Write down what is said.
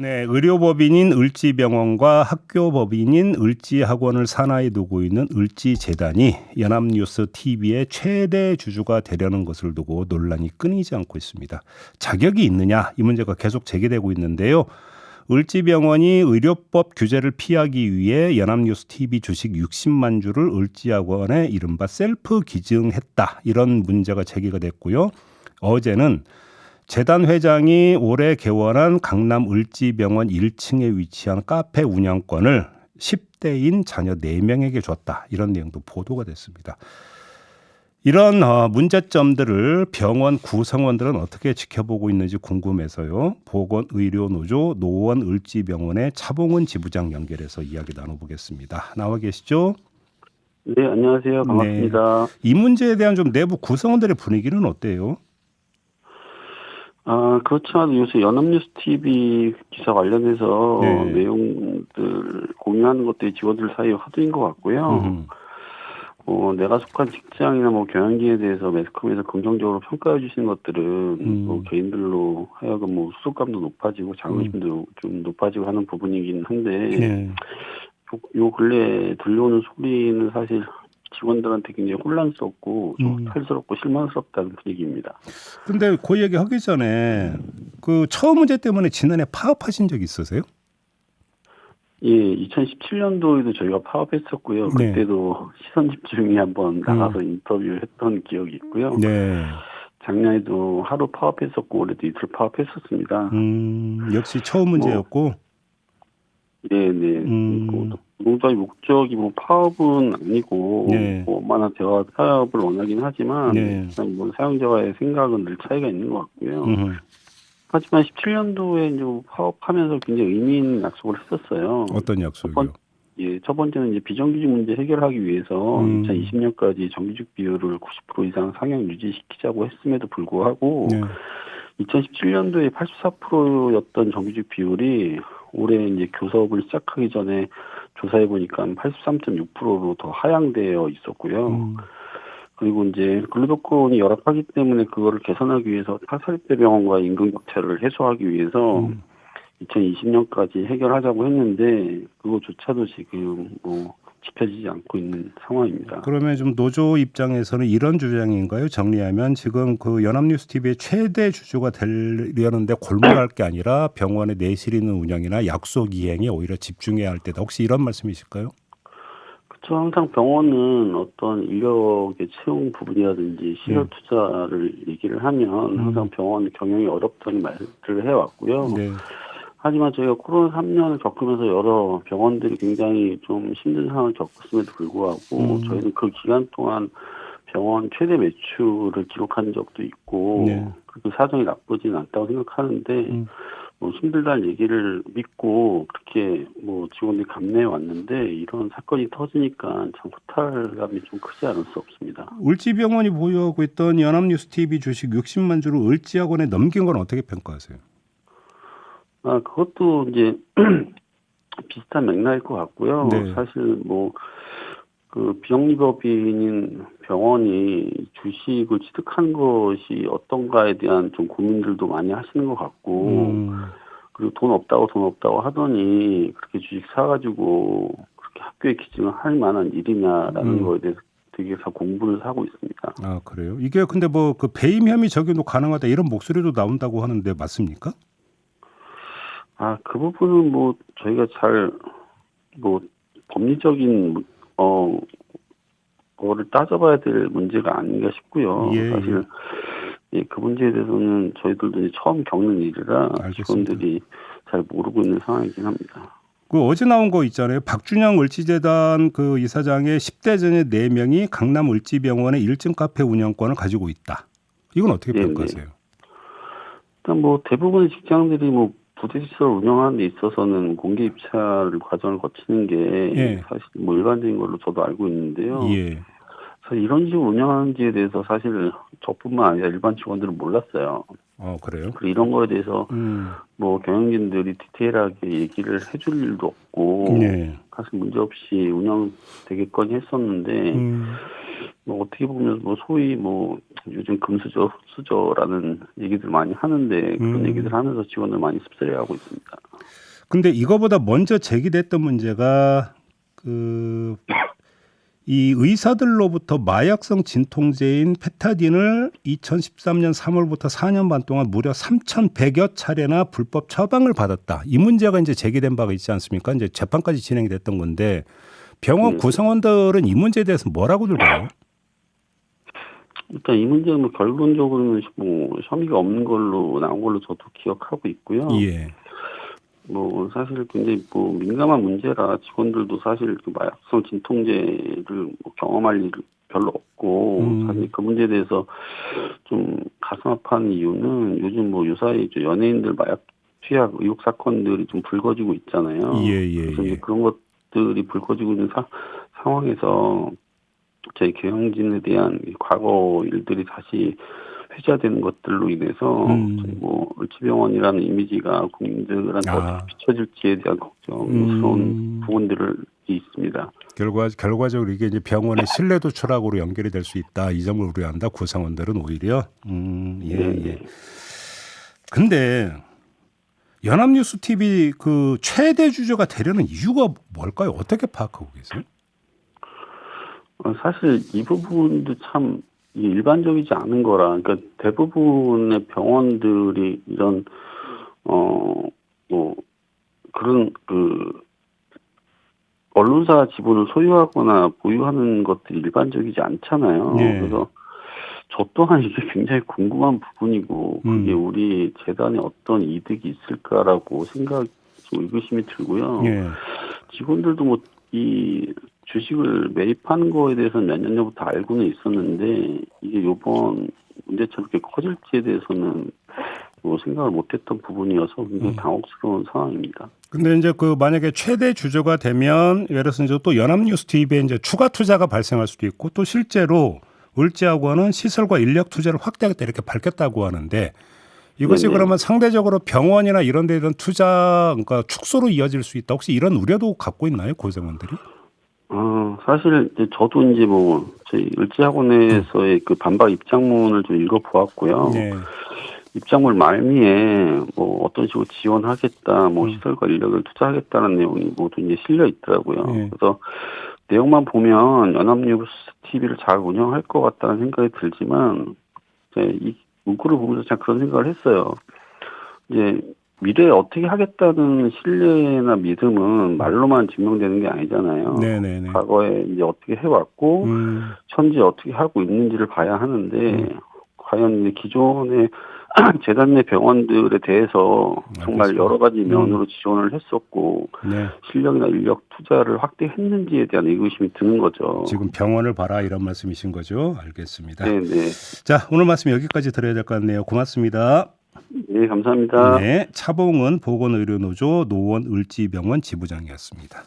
네, 의료법인인 을지병원과 학교법인인 을지학원을 산하에 두고 있는 을지재단이 연합뉴스 TV의 최대 주주가 되려는 것을 두고 논란이 끊이지 않고 있습니다. 자격이 있느냐 이 문제가 계속 제기되고 있는데요. 을지병원이 의료법 규제를 피하기 위해 연합뉴스 TV 주식 60만 주를 을지학원에 이른바 셀프 기증했다. 이런 문제가 제기가 됐고요. 어제는 재단 회장이 올해 개원한 강남 을지병원 1층에 위치한 카페 운영권을 10대인 자녀 4명에게 줬다. 이런 내용도 보도가 됐습니다. 이런 문제점들을 병원 구성원들은 어떻게 지켜보고 있는지 궁금해서요. 보건의료노조 노원 을지병원의 차봉은 지부장 연결해서 이야기 나눠보겠습니다. 나와 계시죠? 네, 안녕하세요. 반갑습니다. 네. 이 문제에 대한 좀 내부 구성원들의 분위기는 어때요? 그렇지만 요새 연합뉴스 TV 기사 관련해서 네. 내용들 공유하는 것들이 직원들 사이에 화두인 것 같고요. 내가 속한 직장이나 경영진에 대해서 매스컴에서 긍정적으로 평가해 주시는 것들은 개인들로 하여금 수속감도 높아지고 자긍심도 좀 높아지고 하는 부분이긴 한데, 네. 요 근래 들려오는 소리는 사실 직원들한테 굉장히 혼란스럽고 좀 탈스럽고 실망스럽다는 분위기입니다. 근데 그 얘기 하기 전에 그 처음 문제 때문에 지난해 파업하신 적 있으세요? 예, 2017년도에도 저희가 파업했었고요. 네. 그때도 시선 집중이 한번 나가서 인터뷰했던 기억이 있고요. 네. 작년에도 하루 파업했었고 올해도 이틀 파업했었습니다. 역시 처음 문제였고. 네네. 노동자의 목적이 파업은 아니고 네. 얼마나 대화 타협을 원하긴 하지만 네. 일단 사용자와의 생각은 늘 차이가 있는 것 같고요. 하지만 17년도에 이제 파업하면서 굉장히 의미 있는 약속을 했었어요. 어떤 약속이요? 첫 번째는 이제 비정규직 문제 해결하기 위해서 2020년까지 정규직 비율을 90% 이상 상향 유지시키자고 했음에도 불구하고 네. 2017년도에 84%였던 정규직 비율이 올해 이제 교섭을 시작하기 전에 조사해 보니까 83.6%로 더 하향되어 있었고요. 그리고 이제 근로조건이 열악하기 때문에 그거를 개선하기 위해서 타사립대병원과 임금격차를 해소하기 위해서 2020년까지 해결하자고 했는데 그거조차도 지금 지켜지지 않고 있는 상황입니다. 그러면 좀 노조 입장에서는 이런 주장인가요? 정리하면 지금 그 연합뉴스 TV의 최대 주주가 되려는데 골몰할 게 아니라 병원의 내실 있는 운영이나 약속 이행에 오히려 집중해야 할 때다. 혹시 이런 말씀이실까요? 그렇죠. 항상 병원은 어떤 인력의 채용 부분이라든지 시설 투자를 얘기를 하면 항상 병원 경영이 어렵다는 말들을 해왔고요. 네. 하지만 저희가 코로나 3년을 겪으면서 여러 병원들이 굉장히 좀 힘든 상황을 겪었음에도 불구하고 저희는 그 기간 동안 병원 최대 매출을 기록한 적도 있고 그 사정이 나쁘지는 않다고 생각하는데 힘들다는 얘기를 믿고 그렇게 직원들이 감내해 왔는데 이런 사건이 터지니까 참 허탈감이 좀 크지 않을 수 없습니다. 을지병원이 보유하고 있던 연합뉴스 TV 주식 60만 주를 을지학원에 넘긴 건 어떻게 평가하세요? 그것도 이제 비슷한 맥락일 것 같고요. 네. 사실 그 비영리법인인 병원이 주식을 취득한 것이 어떤가에 대한 좀 고민들도 많이 하시는 것 같고, 그리고 돈 없다고 하더니 그렇게 주식 사가지고 그렇게 학교에 기증을 할 만한 일이냐라는 거에 대해서 되게 공분을 사고 있습니다. 아, 그래요? 이게 근데 그 배임 혐의 적용도 가능하다 이런 목소리도 나온다고 하는데 맞습니까? 그 부분은 저희가 잘 법리적인 거를 따져봐야 될 문제가 아닌가 싶고요. 예, 사실 그 문제에 대해서는 저희들도 이제 처음 겪는 일이라 직원들이 잘 모르고 있는 상황이긴 합니다. 그 어제 나온 거 있잖아요. 박준영 을지재단 그 이사장의 10대 자녀 4명이 강남 을지병원의 1층 카페 운영권을 가지고 있다. 이건 어떻게 평가하세요? 일단 대부분의 직장들이 부대시설 운영하는 데 있어서는 공개 입찰 과정을 거치는 게 사실 일반적인 걸로 저도 알고 있는데요. 그래서 이런 식으로 운영하는지에 대해서 사실 저뿐만 아니라 일반 직원들은 몰랐어요. 그래요? 그리고 이런 거에 대해서 경영진들이 디테일하게 얘기를 해줄 일도 없고 사실 문제없이 운영되겠거니 했었는데 뭐 어떻게 보면 뭐 소위 뭐 요즘 금수저, 흑수저라는 얘기들 많이 하는데 그런 얘기들 하면서 직원을 많이 씁쓸해하고 있습니다. 근데 이거보다 먼저 제기됐던 문제가 이 의사들로부터 마약성 진통제인 페타딘을 2013년 3월부터 4년 반 동안 무려 3,100여 차례나 불법 처방을 받았다. 이 문제가 이제 제기된 바가 있지 않습니까? 이제 재판까지 진행이 됐던 건데 병원 구성원들은 이 문제에 대해서 뭐라고들 봐요? 일단 이 문제는 뭐 결론적으로는 뭐 혐의가 없는 걸로 나온 걸로 저도 기억하고 있고요. 예. 뭐 사실 굉장히 뭐 민감한 문제라 직원들도 사실 그 마약성 진통제를 뭐 경험할 일 별로 없고 사실 그 문제에 대해서 좀 가슴 아파하는 이유는 요즘 뭐 유사히 연예인들 마약 투약 의혹 사건들이 좀 불거지고 있잖아요. 그래서 이제 그런 것들이 불거지고 있는 상황에서 저희 경영진에 대한 과거 일들이 다시 회자되는 것들로 인해서 뭐 을지병원이라는 이미지가 국민들한테 어떻게 비춰질지에 대한 걱정스러운 부분들이 있습니다. 결과적으로 이게 이제 병원의 신뢰도 추락으로 연결이 될 수 있다. 이 점을 우려한다. 구성원들은 오히려. 예. 근데 연합뉴스 TV 그 최대 주주가 되려는 이유가 뭘까요? 어떻게 파악하고 계세요? 사실 이 부분도 참 일반적이지 않은 거라. 그러니까 대부분의 병원들이 이런 뭐 그런 언론사 지분을 소유하거나 보유하는 것들이 일반적이지 않잖아요. 그래서 저 또한 이게 굉장히 궁금한 부분이고 그게 우리 재단에 어떤 이득이 있을까라고 의구심이 들고요. 직원들도 뭐 이 주식을 매입하는 거에 대해서는 몇 년 전부터 알고는 있었는데 이게 이번 문제처럼 이렇게 커질지에 대해서는 뭐 생각을 못했던 부분이어서 굉장히 당혹스러운 상황입니다. 근데 이제 그 만약에 최대 주주가 되면 예를 들어서 이제 또 연합뉴스 TV에 이제 추가 투자가 발생할 수도 있고 또 실제로 을지하고는 시설과 인력 투자를 확대하겠다 이렇게 밝혔다고 하는데 이것이 그러면 상대적으로 병원이나 이런 데에 대한 투자 그러니까 축소로 이어질 수 있다. 혹시 이런 우려도 갖고 있나요, 구성원들이? 사실 이제 저도 이제 뭐 저희 을지학원에서의 그 반박 입장문을 좀 읽어보았고요. 입장문 말미에 뭐 어떤 식으로 지원하겠다, 뭐 시설과 인력을 투자하겠다는 내용이 모두 이제 실려 있더라고요. 그래서 내용만 보면 연합뉴스 TV를 잘 운영할 것 같다는 생각이 들지만 이 문구를 보면서 참 그런 생각을 했어요. 이제 미래에 어떻게 하겠다는 신뢰나 믿음은 말로만 증명되는 게 아니잖아요. 과거에 이제 어떻게 해왔고 현재 어떻게 하고 있는지를 봐야 하는데 과연 이제 기존의 재단 내 병원들에 대해서 정말 여러 가지 면으로 지원을 했었고 실력이나 인력 투자를 확대했는지에 대한 의구심이 드는 거죠. 지금 병원을 봐라 이런 말씀이신 거죠? 알겠습니다. 네네. 자, 오늘 말씀 여기까지 드려야 될 것 같네요. 고맙습니다. 네, 감사합니다. 네, 차봉은 보건의료노조 노원 을지병원 지부장이었습니다.